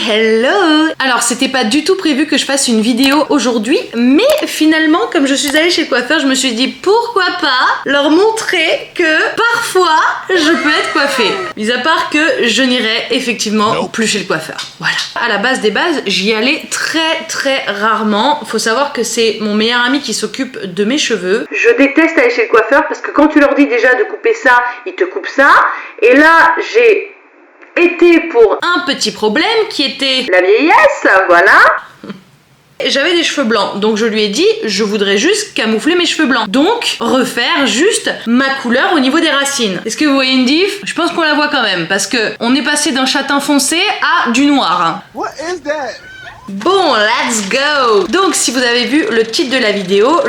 hello! Alors c'était pas du tout prévu que je fasse une vidéo aujourd'hui, mais finalement comme je suis allée chez le coiffeur, je me suis dit pourquoi pas leur montrer que parfois je peux être coiffée. Mis à part que je n'irai effectivement plus chez le coiffeur. Voilà. À la base des bases, j'y allais très rarement. Faut savoir que c'est mon meilleur ami qui s'occupe de mes cheveux. Je déteste aller chez le coiffeur parce que quand tu leur dis déjà de couper ça, ils te coupent ça. Et là, j'ai été pour un petit problème qui était la vieillesse, voilà. J'avais des cheveux blancs, donc je lui ai dit je voudrais juste camoufler mes cheveux blancs. Donc refaire juste ma couleur au niveau des racines. Est-ce que vous voyez une diff? Je pense qu'on la voit quand même, parce que on est passé d'un châtain foncé à du noir. What is that? Bon, let's go. Donc si vous avez vu le titre de la vidéo,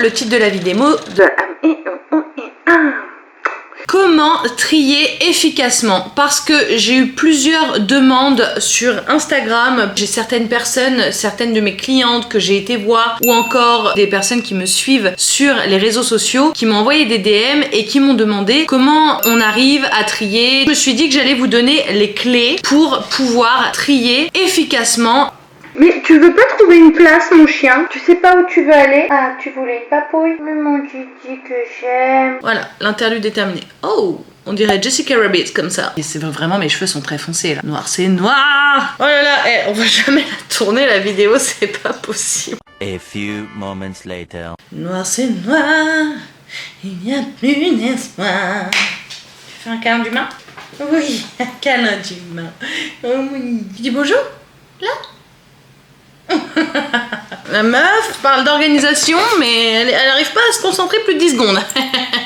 comment trier efficacement? Parce que j'ai eu plusieurs demandes sur Instagram. J'ai certaines personnes, certaines de mes clientes que j'ai été voir, ou encore des personnes qui me suivent sur les réseaux sociaux, qui m'ont envoyé des DM et qui m'ont demandé comment on arrive à trier. Je me suis dit que j'allais vous donner les clés pour pouvoir trier efficacement. Mais tu veux pas trouver une place, mon chien? Tu sais pas où tu veux aller? Ah, tu voulais une papouille? Mais mon Didi que j'aime. Voilà, l'interlude est terminé. Oh, on dirait Jessica Rabbit comme ça. Et c'est vraiment, mes cheveux sont très foncés là. Noir, c'est noir. Oh là là, on va jamais la tourner la vidéo, c'est pas possible. A few moments later. Noir, c'est noir. Il n'y a plus d'espoir. Tu fais un câlin d'humain? Oui, un câlin d'humain. Oh oui. Tu dis bonjour? Là? La meuf parle d'organisation, mais elle arrive pas à se concentrer plus de 10 secondes.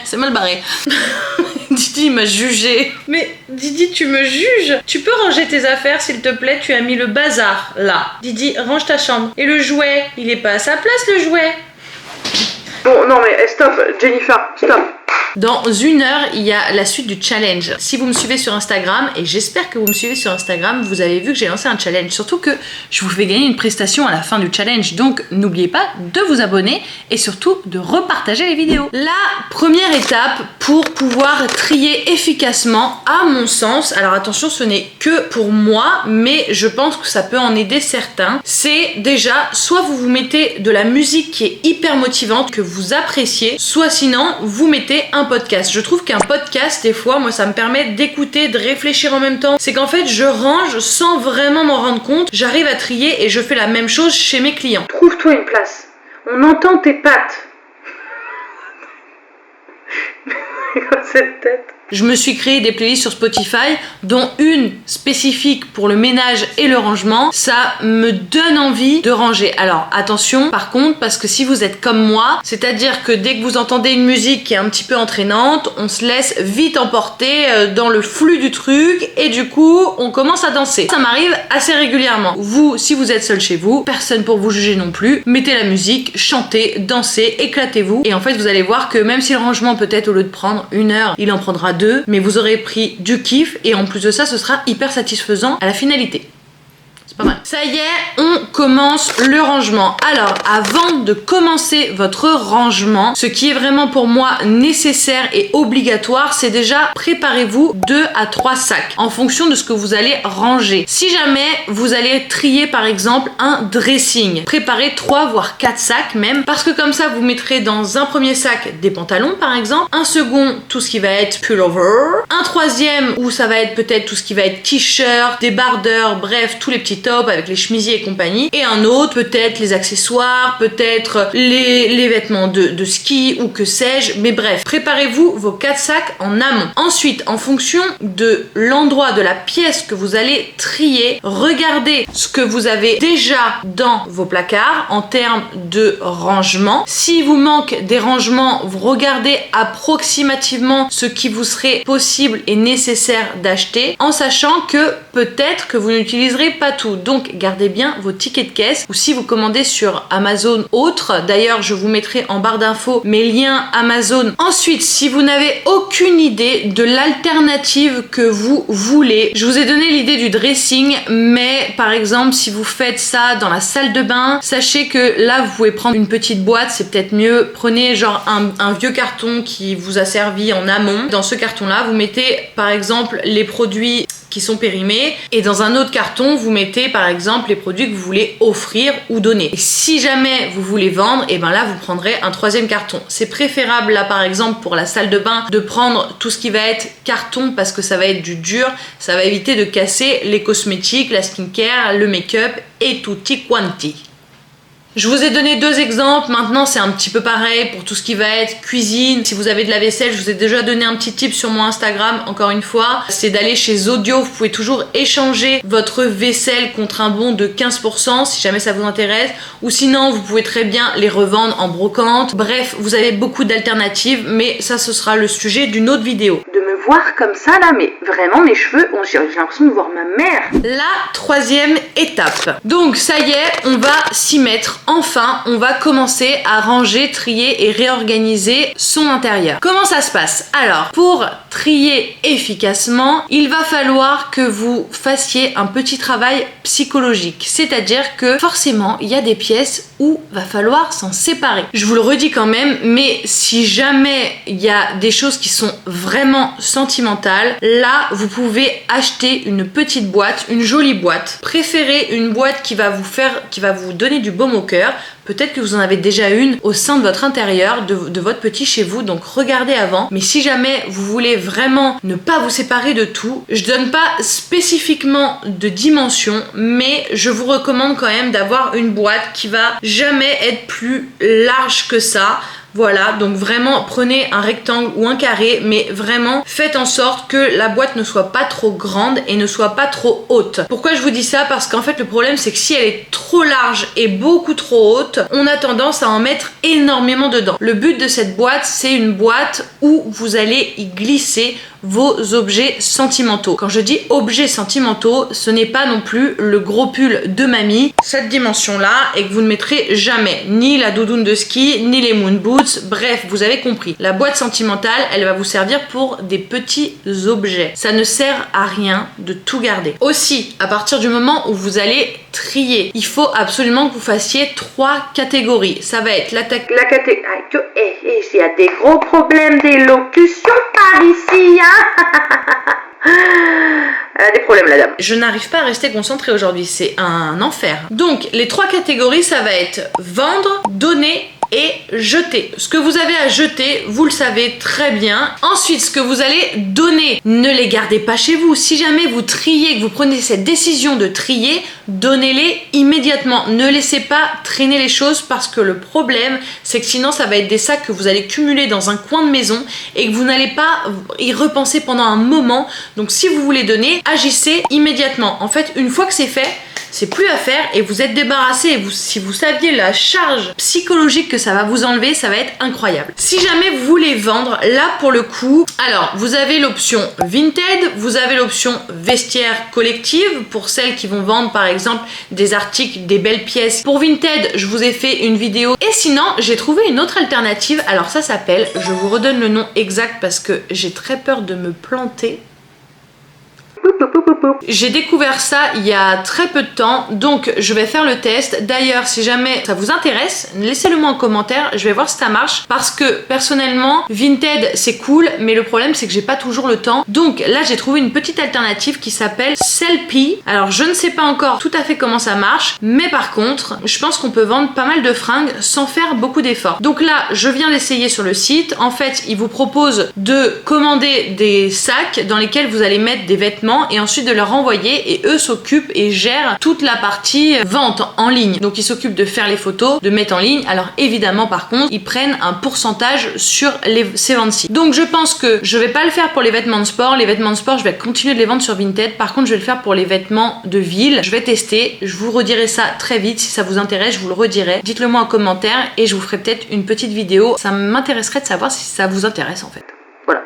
C'est mal barré. Didi m'a jugé. Mais Didi, tu me juges? Tu peux ranger tes affaires, s'il te plaît? Tu as mis le bazar là. Didi, range ta chambre. Et le jouet, il est pas à sa place, le jouet. Bon, non mais stop, Jennifer, stop. Dans 1 heure, il y a la suite du challenge. Si vous me suivez sur Instagram, et j'espère que vous me suivez sur Instagram, vous avez vu que j'ai lancé un challenge. Surtout que je vous fais gagner une prestation à la fin du challenge. Donc n'oubliez pas de vous abonner et surtout de repartager les vidéos. La première étape pour pouvoir trier efficacement, à mon sens, alors attention, ce n'est que pour moi, mais je pense que ça peut en aider certains, c'est déjà, soit vous vous mettez de la musique qui est hyper motivante, que vous appréciez, soit sinon, vous mettez un podcast. Je trouve qu'un podcast, des fois, moi, ça me permet d'écouter, de réfléchir en même temps. C'est qu'en fait, je range sans vraiment m'en rendre compte. J'arrive à trier et je fais la même chose chez mes clients. Trouve-toi une place. On entend tes pattes. Cette tête. Je me suis créé des playlists sur Spotify, dont une spécifique pour le ménage et le rangement. Ça me donne envie de ranger. Alors attention par contre, parce que si vous êtes comme moi, c'est-à-dire que dès que vous entendez une musique qui est un petit peu entraînante, on se laisse vite emporter dans le flux du truc et du coup on commence à danser. Ça m'arrive assez régulièrement. Vous, si vous êtes seul chez vous, personne pour vous juger non plus, mettez la musique, chantez, dansez, éclatez-vous et en fait vous allez voir que même si le rangement peut-être au lieu de prendre 1 heure, il en prendra 2, mais vous aurez pris du kiff et en plus de ça, ce sera hyper satisfaisant à la finalité. C'est pas mal. Ça y est, on commence le rangement. Alors, avant de commencer votre rangement, ce qui est vraiment pour moi nécessaire et obligatoire, c'est déjà préparez-vous 2 à 3 sacs en fonction de ce que vous allez ranger. Si jamais vous allez trier par exemple un dressing, préparez 3 voire 4 sacs même, parce que comme ça vous mettrez dans un premier sac des pantalons par exemple, un second tout ce qui va être pullover, un troisième où ça va être peut-être tout ce qui va être t-shirt, débardeur, bref, tous les petits tops avec les chemisiers et compagnie, et un autre peut-être les accessoires, peut-être les vêtements de ski ou que sais-je, mais bref, préparez-vous vos 4 sacs en amont. Ensuite, en fonction de l'endroit de la pièce que vous allez trier, regardez ce que vous avez déjà dans vos placards en termes de rangement. Si vous manque des rangements, vous regardez approximativement ce qui vous serait possible et nécessaire d'acheter, en sachant que peut-être que vous n'utiliserez pas tout. Donc gardez bien vos tickets de caisse, ou si vous commandez sur Amazon autre, d'ailleurs je vous mettrai en barre d'infos mes liens Amazon. Ensuite, si vous n'avez aucune idée de l'alternative que vous voulez, je vous ai donné l'idée du dressing, mais par exemple si vous faites ça dans la salle de bain, sachez que là vous pouvez prendre une petite boîte, c'est peut-être mieux, prenez genre un vieux carton qui vous a servi en amont. Dans ce carton là vous mettez par exemple les produits qui sont périmés. Et dans un autre carton, vous mettez par exemple les produits que vous voulez offrir ou donner. Et si jamais vous voulez vendre, et ben là vous prendrez un troisième carton. C'est préférable là par exemple pour la salle de bain de prendre tout ce qui va être carton parce que ça va être du dur, ça va éviter de casser les cosmétiques, la skincare, le make-up et tutti quanti. Je vous ai donné 2 exemples, maintenant c'est un petit peu pareil pour tout ce qui va être cuisine. Si vous avez de la vaisselle, je vous ai déjà donné un petit tip sur mon Instagram, encore une fois, c'est d'aller chez Zodio. Vous pouvez toujours échanger votre vaisselle contre un bon de 15% si jamais ça vous intéresse, ou sinon vous pouvez très bien les revendre en brocante. Bref, vous avez beaucoup d'alternatives, mais ça ce sera le sujet d'une autre vidéo. De me voir comme ça là, mais vraiment mes cheveux, j'ai l'impression de voir ma mère. La 3e étape. Donc ça y est, on va s'y mettre. Enfin, on va commencer à ranger, trier et réorganiser son intérieur. Comment ça se passe? Alors, pour trier efficacement, il va falloir que vous fassiez un petit travail psychologique. C'est-à-dire que forcément, il y a des pièces où va falloir s'en séparer. Je vous le redis quand même, mais si jamais il y a des choses qui sont vraiment sentimentales, là, vous pouvez acheter une petite boîte, une jolie boîte. Préférez une boîte qui va vous donner du baume au cœur. Peut-être que vous en avez déjà une au sein de votre intérieur, de votre petit chez vous, donc regardez avant. Mais si jamais vous voulez vraiment ne pas vous séparer de tout, je donne pas spécifiquement de dimension, mais je vous recommande quand même d'avoir une boîte qui va jamais être plus large que ça. Voilà, donc vraiment prenez un rectangle ou un carré, mais vraiment faites en sorte que la boîte ne soit pas trop grande et ne soit pas trop haute. Pourquoi je vous dis ça? Parce qu'en fait le problème c'est que si elle est trop large et beaucoup trop haute, on a tendance à en mettre énormément dedans. Le but de cette boîte, c'est une boîte où vous allez y glisser vos objets sentimentaux. Quand je dis objets sentimentaux, ce n'est pas non plus le gros pull de mamie, cette dimension-là, et que vous ne mettrez jamais ni la doudoune de ski, ni les moon boots, bref, vous avez compris. La boîte sentimentale, elle va vous servir pour des petits objets. Ça ne sert à rien de tout garder. Aussi, à partir du moment où vous allez trier, il faut absolument que vous fassiez 3 catégories. Ça va être la catégorie... Il y a des gros problèmes d'élocution par ici, hein. Elle a des problèmes, la dame. Je n'arrive pas à rester concentrée aujourd'hui, c'est un enfer. Donc, les 3 catégories, ça va être vendre, donner et jeter. Ce que vous avez à jeter, vous le savez très bien. Ensuite, ce que vous allez donner, ne les gardez pas chez vous. Si jamais vous triez, que vous prenez cette décision de trier, donnez-les immédiatement. Ne laissez pas traîner les choses parce que le problème, c'est que sinon, ça va être des sacs que vous allez cumuler dans un coin de maison et que vous n'allez pas y repenser pendant un moment. Donc, si vous voulez donner, agissez immédiatement. En fait, une fois que c'est fait, c'est plus à faire et vous êtes débarrassé. Et si vous saviez la charge psychologique que ça va vous enlever, ça va être incroyable. Si jamais vous voulez vendre, là pour le coup, alors vous avez l'option Vinted, vous avez l'option vestiaire collective pour celles qui vont vendre par exemple des articles, des belles pièces. Pour Vinted, je vous ai fait une vidéo. Et sinon, j'ai trouvé une autre alternative. Alors ça s'appelle, je vous redonne le nom exact parce que j'ai très peur de me planter. J'ai découvert ça il y a très peu de temps, donc je vais faire le test. D'ailleurs, si jamais ça vous intéresse, laissez-le moi en commentaire, je vais voir si ça marche. Parce que personnellement, Vinted c'est cool, mais le problème c'est que j'ai pas toujours le temps. Donc là, j'ai trouvé une petite alternative qui s'appelle Sellpy. Alors je ne sais pas encore tout à fait comment ça marche, mais par contre, je pense qu'on peut vendre pas mal de fringues sans faire beaucoup d'efforts. Donc là, je viens d'essayer sur le site. En fait, ils vous proposent de commander des sacs dans lesquels vous allez mettre des vêtements et ensuite de leur renvoyer, et eux s'occupent et gèrent toute la partie vente en ligne. Donc ils s'occupent de faire les photos, de mettre en ligne. Alors évidemment par contre, ils prennent un pourcentage sur ces ventes-ci. Donc je pense que je vais pas le faire pour les vêtements de sport. Les vêtements de sport, je vais continuer de les vendre sur Vinted. Par contre, je vais le faire pour les vêtements de ville. Je vais tester, je vous redirai ça très vite. Si ça vous intéresse, je vous le redirai. Dites-le moi en commentaire et je vous ferai peut-être une petite vidéo. Ça m'intéresserait de savoir si ça vous intéresse en fait. Voilà.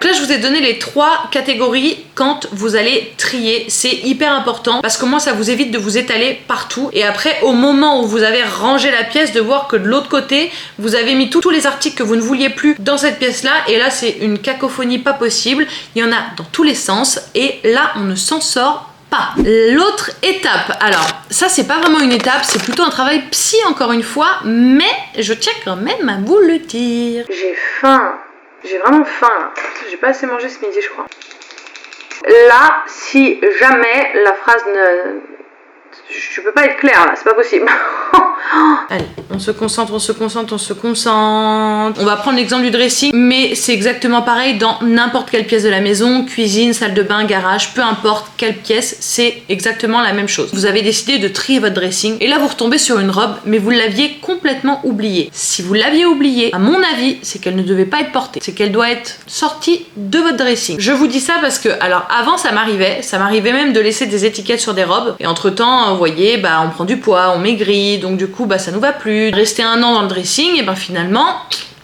Là, je vous ai donné les 3 catégories quand vous allez trier. C'est hyper important parce que moi, ça vous évite de vous étaler partout. Et après, au moment où vous avez rangé la pièce, de voir que de l'autre côté, vous avez mis tous les articles que vous ne vouliez plus dans cette pièce-là. Et là, c'est une cacophonie pas possible. Il y en a dans tous les sens. Et là, on ne s'en sort pas. L'autre étape, alors ça c'est pas vraiment une étape, c'est plutôt un travail psy encore une fois, mais je tiens quand même à vous le dire. J'ai faim. J'ai vraiment faim là. J'ai pas assez mangé ce midi, je crois. Là, si jamais la phrase ne... Je peux pas être claire là, c'est pas possible. Allez, on se concentre. On va prendre l'exemple du dressing, mais c'est exactement pareil dans n'importe quelle pièce de la maison, cuisine, salle de bain, garage, peu importe quelle pièce, c'est exactement la même chose. Vous avez décidé de trier votre dressing, et là vous retombez sur une robe, mais vous l'aviez complètement oubliée. Si vous l'aviez oubliée, à mon avis, c'est qu'elle ne devait pas être portée, c'est qu'elle doit être sortie de votre dressing. Je vous dis ça parce que, alors avant ça m'arrivait même de laisser des étiquettes sur des robes, et entre temps, vous voyez, bah on prend du poids, on maigrit, donc du coup bah ça nous va plus. Rester un an dans le dressing, et ben finalement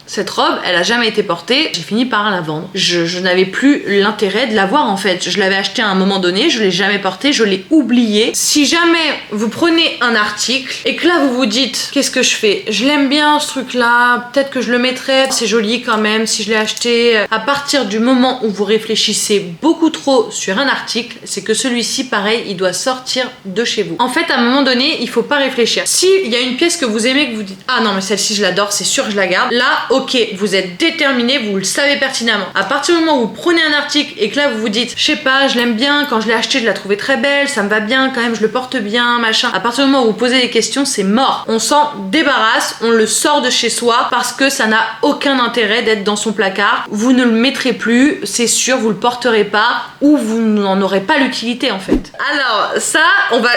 cette robe, elle a jamais été portée, j'ai fini par la vendre. Je n'avais plus l'intérêt de la voir en fait. Je l'avais acheté à un moment donné, je l'ai jamais portée, je l'ai oubliée. Si jamais vous prenez un article et que là vous vous dites, qu'est-ce que je fais? Je l'aime bien ce truc là, peut-être que je le mettrais, c'est joli quand même si je l'ai acheté. À partir du moment où vous réfléchissez beaucoup trop sur un article, c'est que celui-ci pareil, il doit sortir de chez vous. En fait à un moment donné, il faut pas réfléchir. Si il y a une pièce que vous aimez, que vous dites, ah non mais celle-ci je l'adore, c'est sûr que je la garde, là ok, vous êtes déterminé, vous le savez pertinemment. À partir du moment où vous prenez un article et que là vous vous dites, je sais pas, je l'aime bien, quand je l'ai acheté je la trouvais très belle, ça me va bien quand même, je le porte bien, machin. À partir du moment où vous posez des questions, c'est mort. On s'en débarrasse, on le sort de chez soi parce que ça n'a aucun intérêt d'être dans son placard. Vous ne le mettrez plus, c'est sûr, vous le porterez pas ou vous n'en aurez pas l'utilité en fait. Alors ça,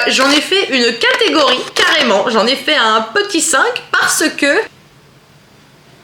j'en ai fait une catégorie carrément, j'en ai fait un petit 5 parce que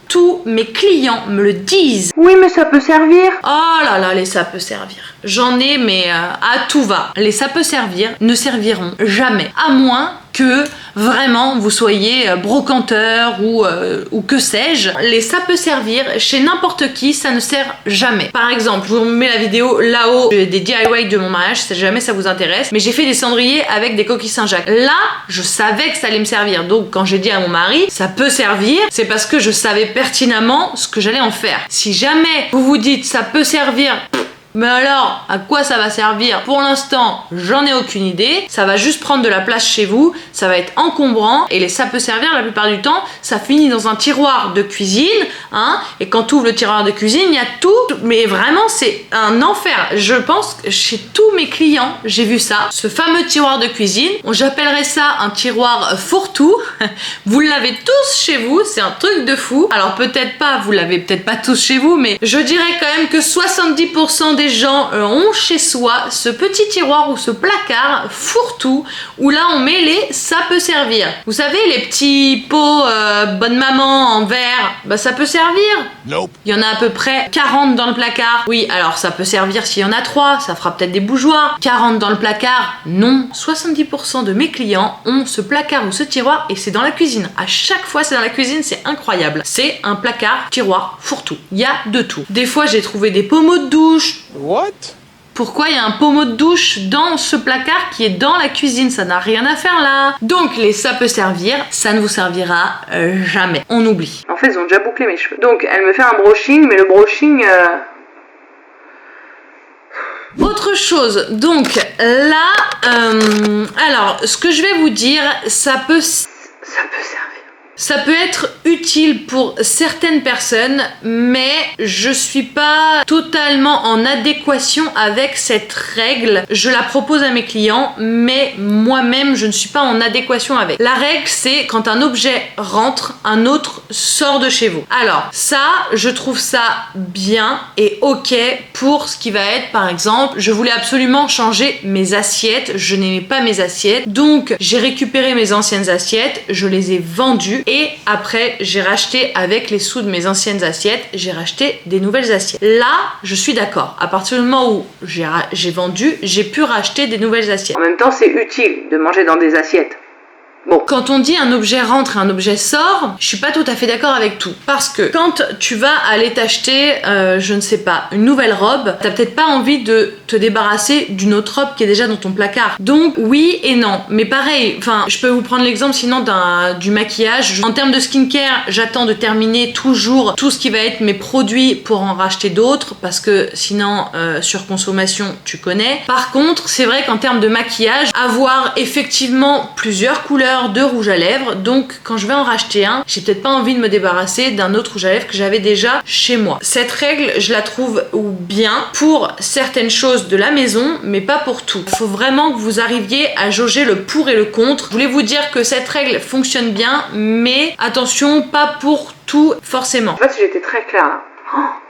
tous mes clients me le disent. Oui, mais ça peut servir. Oh là là, les ça peut servir. J'en ai, mais à tout va. Les ça peut servir ne serviront jamais. À moins que vraiment vous soyez brocanteur ou que sais-je. Les ça peut servir chez n'importe qui, ça ne sert jamais. Par exemple, je vous mets la vidéo là-haut des DIY de mon mariage, si jamais ça vous intéresse. Mais j'ai fait des cendriers avec des coquilles Saint-Jacques. Là, je savais que ça allait me servir. Donc quand j'ai dit à mon mari, ça peut servir, c'est parce que je savais pertinemment ce que j'allais en faire. Si jamais vous vous dites ça peut servir, mais alors, à quoi ça va servir? Pour l'instant, j'en ai aucune idée. Ça va juste prendre de la place chez vous, ça va être encombrant, et ça peut servir la plupart du temps, ça finit dans un tiroir de cuisine, hein, et quand tu ouvres le tiroir de cuisine, il y a tout, mais vraiment c'est un enfer. Je pense que chez tous mes clients, j'ai vu ça, ce fameux tiroir de cuisine, j'appellerais ça un tiroir fourre-tout. Vous l'avez tous chez vous, c'est un truc de fou. Alors peut-être pas, vous l'avez peut-être pas tous chez vous, mais je dirais quand même que 70% des gens ont chez soi ce petit tiroir ou ce placard fourre-tout où là on met les ça peut servir. Vous savez, les petits pots bonne maman en verre, bah ça peut servir. Nope. Il y en a à peu près 40 dans le placard. Oui, alors ça peut servir s'il y en a 3, ça fera peut-être des bougeoirs. 40 dans le placard, non. 70% de mes clients ont ce placard ou ce tiroir et c'est dans la cuisine. À chaque fois c'est dans la cuisine, c'est incroyable. C'est un placard, tiroir, fourre-tout. Il y a de tout. Des fois j'ai trouvé des pommeaux de douche. What? Pourquoi il y a un pommeau de douche dans ce placard qui est dans la cuisine? Ça n'a rien à faire là. Donc les ça peut servir, ça ne vous servira jamais. On oublie. En fait, ils ont déjà bouclé mes cheveux. Donc, elle me fait un brushing, mais le brushing... Autre chose, donc là, alors ce que je vais vous dire, ça peut servir. Ça peut être utile pour certaines personnes, mais je suis pas totalement en adéquation avec cette règle. Je la propose à mes clients, mais moi-même, je ne suis pas en adéquation avec. La règle, c'est quand un objet rentre, un autre sort de chez vous. Alors, ça, je trouve ça bien et ok pour ce qui va être, par exemple, je voulais absolument changer mes assiettes. Je n'aimais pas mes assiettes. Donc, j'ai récupéré mes anciennes assiettes, je les ai vendues. Et après, j'ai racheté avec les sous de mes anciennes assiettes, j'ai racheté des nouvelles assiettes. Là, je suis d'accord. À partir du moment où j'ai vendu, j'ai pu racheter des nouvelles assiettes. En même temps, c'est utile de manger dans des assiettes. Bon. Quand on dit un objet rentre et un objet sort, je suis pas tout à fait d'accord avec tout. Parce que quand tu vas aller t'acheter, je ne sais pas, une nouvelle robe, t'as peut-être pas envie de te débarrasser d'une autre robe qui est déjà dans ton placard. Donc oui et non. Mais pareil, enfin, je peux vous prendre l'exemple sinon du maquillage. En termes de skincare, j'attends de terminer toujours tout ce qui va être mes produits pour en racheter d'autres. Parce que sinon, surconsommation, tu connais. Par contre, c'est vrai qu'en termes de maquillage, avoir effectivement plusieurs couleurs, couleurs de rouge à lèvres, donc quand je vais en racheter un, j'ai peut-être pas envie de me débarrasser d'un autre rouge à lèvres que j'avais déjà chez moi. Cette règle, je la trouve bien pour certaines choses de la maison, mais pas pour tout. Il faut vraiment que vous arriviez à jauger le pour et le contre. Je voulais vous dire que cette règle fonctionne bien, mais attention, pas pour tout forcément. En fait, si j'étais très claire là.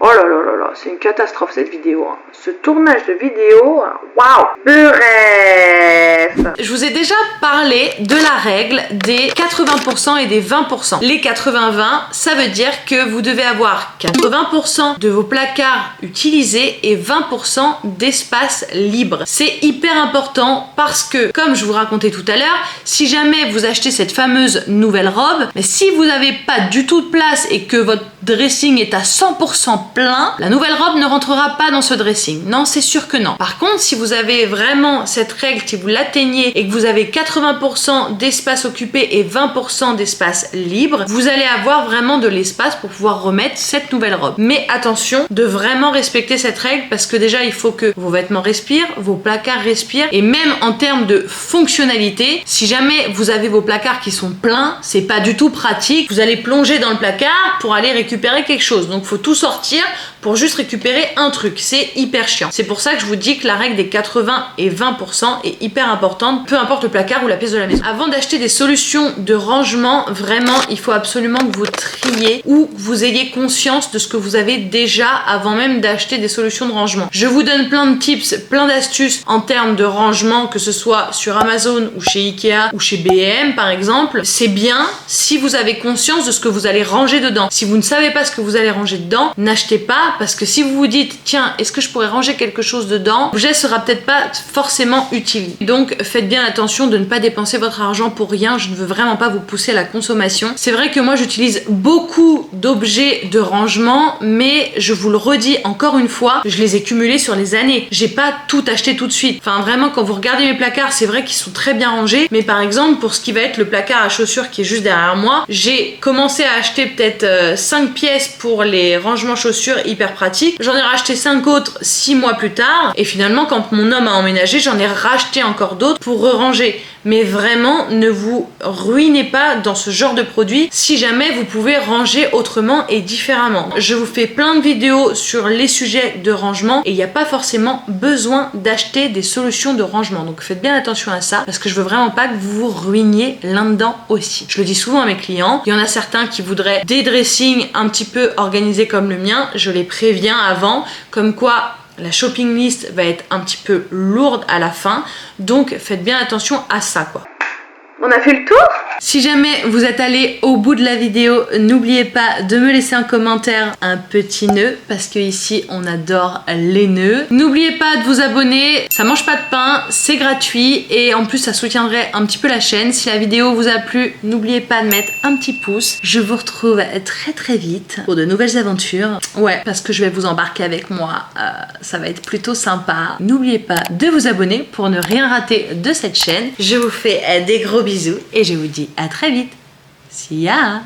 Oh là là là là, c'est une catastrophe cette vidéo. Hein. Ce tournage de vidéo, waouh. Bref. Je vous ai déjà parlé de la règle des 80% et des 20%. Les 80-20, ça veut dire que vous devez avoir 80% de vos placards utilisés et 20% d'espace libre. C'est hyper important parce que, comme je vous racontais tout à l'heure, si jamais vous achetez cette fameuse nouvelle robe, mais si vous n'avez pas du tout de place et que votre dressing est à 100% plein, la nouvelle robe ne rentrera pas dans ce dressing. Non, c'est sûr que non. Par contre, si vous avez vraiment cette règle, si vous l'atteignez et que vous avez 80% d'espace occupé et 20% d'espace libre, vous allez avoir vraiment de l'espace pour pouvoir remettre cette nouvelle robe. Mais attention de vraiment respecter cette règle parce que déjà, il faut que vos vêtements respirent, vos placards respirent et même en termes de fonctionnalité, si jamais vous avez vos placards qui sont pleins, c'est pas du tout pratique. Vous allez plonger dans le placard pour aller récupérer quelque chose. Donc, faut tout sortir pour juste récupérer un truc. C'est hyper chiant. C'est pour ça que je vous dis que la règle des 80 et 20% est hyper importante, peu importe le placard ou la pièce de la maison. Avant d'acheter des solutions de rangement, vraiment, il faut absolument que vous triez ou que vous ayez conscience de ce que vous avez déjà avant même d'acheter des solutions de rangement. Je vous donne plein de tips, plein d'astuces en termes de rangement, que ce soit sur Amazon ou chez Ikea ou chez B&M par exemple. C'est bien si vous avez conscience de ce que vous allez ranger dedans. Si vous ne savez pas ce que vous allez ranger dedans, n'achetez pas parce que si vous vous dites tiens, est-ce que je pourrais ranger quelque chose dedans, l'objet sera peut-être pas forcément utile. Donc faites bien attention de ne pas dépenser votre argent pour rien. Je ne veux vraiment pas vous pousser à la consommation. C'est vrai que moi j'utilise beaucoup d'objets de rangement, mais je vous le redis encore une fois, je les ai cumulés sur les années. J'ai pas tout acheté tout de suite. Enfin vraiment, quand vous regardez mes placards, c'est vrai qu'ils sont très bien rangés, mais par exemple pour ce qui va être le placard à chaussures qui est juste derrière moi, j'ai commencé à acheter peut-être 5 pièces pour les rangements chaussures hyper pratiques. J'en ai racheté 5 autres 6 mois plus tard et finalement quand mon homme a emménagé, j'en ai racheté encore d'autres pour re-ranger. Mais vraiment, ne vous ruinez pas dans ce genre de produit si jamais vous pouvez ranger autrement et différemment. Je vous fais plein de vidéos sur les sujets de rangement et il n'y a pas forcément besoin d'acheter des solutions de rangement. Donc faites bien attention à ça parce que je veux vraiment pas que vous vous ruiniez là-dedans aussi. Je le dis souvent à mes clients, il y en a certains qui voudraient des dressings un petit peu organisés comme le mien. Je les préviens avant, comme quoi la shopping list va être un petit peu lourde à la fin, donc faites bien attention à ça quoi. On a fait le tour? Si jamais vous êtes allé au bout de la vidéo, n'oubliez pas de me laisser un commentaire, un petit nœud, parce que ici on adore les nœuds. N'oubliez pas de vous abonner, ça mange pas de pain, c'est gratuit et en plus ça soutiendrait un petit peu la chaîne. Si la vidéo vous a plu, n'oubliez pas de mettre un petit pouce. Je vous retrouve très très vite pour de nouvelles aventures. Ouais, parce que je vais vous embarquer avec moi, ça va être plutôt sympa. N'oubliez pas de vous abonner pour ne rien rater de cette chaîne. Je vous fais des gros bisous et je vous dis à très vite. See ya!